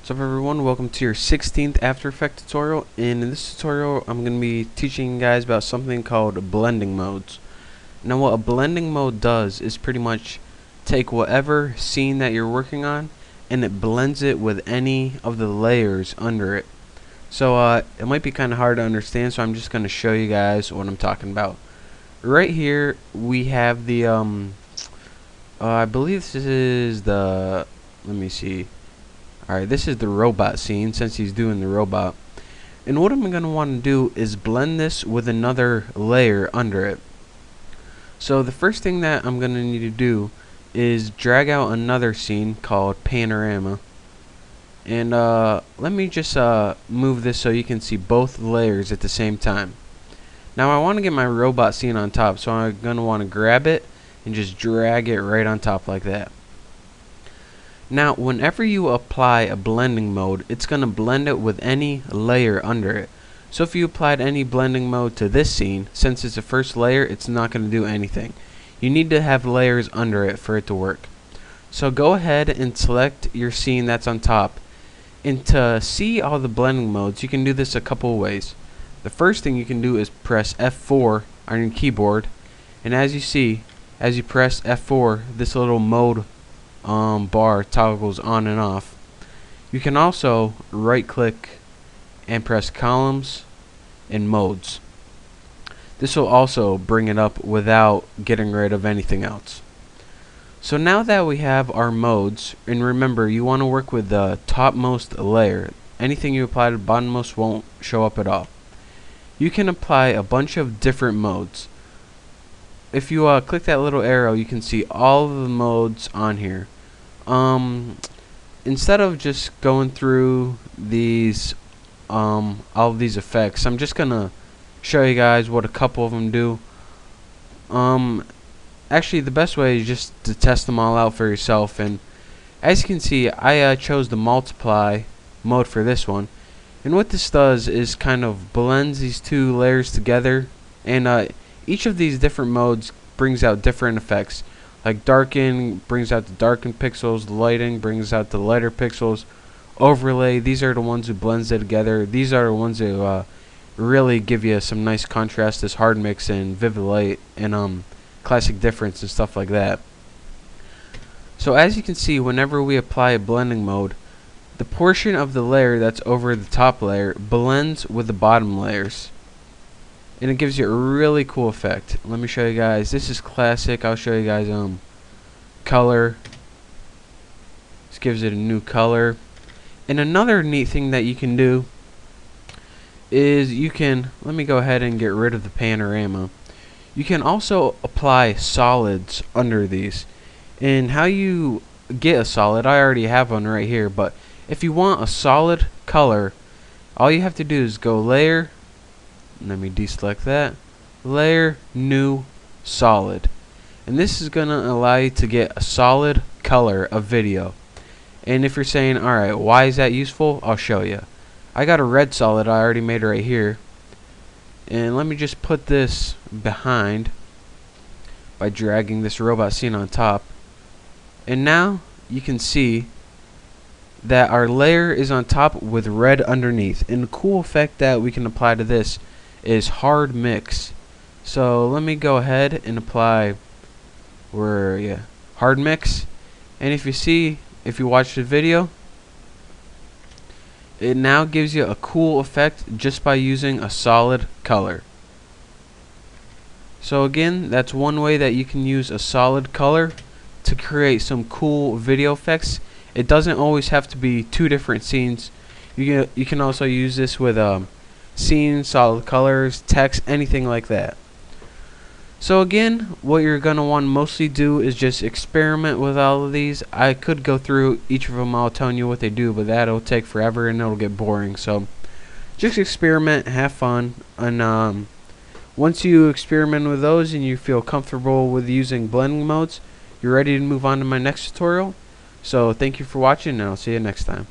What's up everyone, welcome to your 16th After Effects tutorial, and in this tutorial I'm going to be teaching you guys about something called blending modes. Now what a blending mode does is pretty much take whatever scene that you're working on and it blends it with any of the layers under it. So it might be kind of hard to understand, so I'm just going to show you guys what I'm talking about. Right here we have the I believe this is the, let me see. Alright, this is the robot scene since he's doing the robot. And what I'm going to want to do is blend this with another layer under it. So the first thing that I'm going to need to do is drag out another scene called panorama. And let me just move this so you can see both layers at the same time. Now I want to get my robot scene on top, so I'm going to want to grab it and just drag it right on top like that. Now whenever you apply a blending mode, it's going to blend it with any layer under it. So if you applied any blending mode to this scene, since it's the first layer, it's not going to do anything. You need to have layers under it for it to work. So go ahead and select your scene that's on top. And to see all the blending modes, you can do this a couple of ways. The first thing you can do is press F4 on your keyboard, and as you see, as you press F4, this little mode bar toggles on and off. You can also right click and press columns and modes. This will also bring it up without getting rid of anything else. So now that we have our modes, and remember you want to work with the topmost layer, anything you apply to the bottommost won't show up at all. You can apply a bunch of different modes. If you click that little arrow, you can see all of the modes on here. Instead of just going through these all of these effects, I'm just gonna show you guys what a couple of them do. Actually the best way is just to test them all out for yourself, and as you can see I chose the multiply mode for this one, and what this does is kind of blends these two layers together, and each of these different modes brings out different effects. Like darken brings out the darkened pixels, lighting brings out the lighter pixels, overlay, these are the ones who blends it together. These are the ones who really give you some nice contrast, this hard mix and vivid light and classic difference and stuff like that. So as you can see, whenever we apply a blending mode, the portion of the layer that's over the top layer blends with the bottom layers, and it gives you a really cool effect. Let me show you guys. This is classic. I'll show you guys color. This gives it a new color. And another neat thing that you can do is you can, let me go ahead and get rid of the panorama. You can also apply solids under these. And how you get a solid, I already have one right here, but if you want a solid color, all you have to do is go layer, let me deselect that, layer, new, solid, and this is gonna allow you to get a solid color of video. And if you're saying, alright, why is that useful, I'll show you. I got a red solid I already made right here, and let me just put this behind by dragging this robot scene on top, and now you can see that our layer is on top with red underneath. And the cool effect that we can apply to this is hard mix. So let me go ahead and apply hard mix, and if you see, if you watch the video, it now gives you a cool effect just by using a solid color. So again, that's one way that you can use a solid color to create some cool video effects. It doesn't always have to be two different scenes. You can also use this with scenes, solid colors, text, anything like that. So again, what you're gonna want to mostly do is just experiment with all of these. I could go through each of them all telling you what they do, but that'll take forever and it'll get boring. So just experiment, have fun, and once you experiment with those and you feel comfortable with using blending modes, you're ready to move on to my next tutorial. So thank you for watching, and I'll see you next time.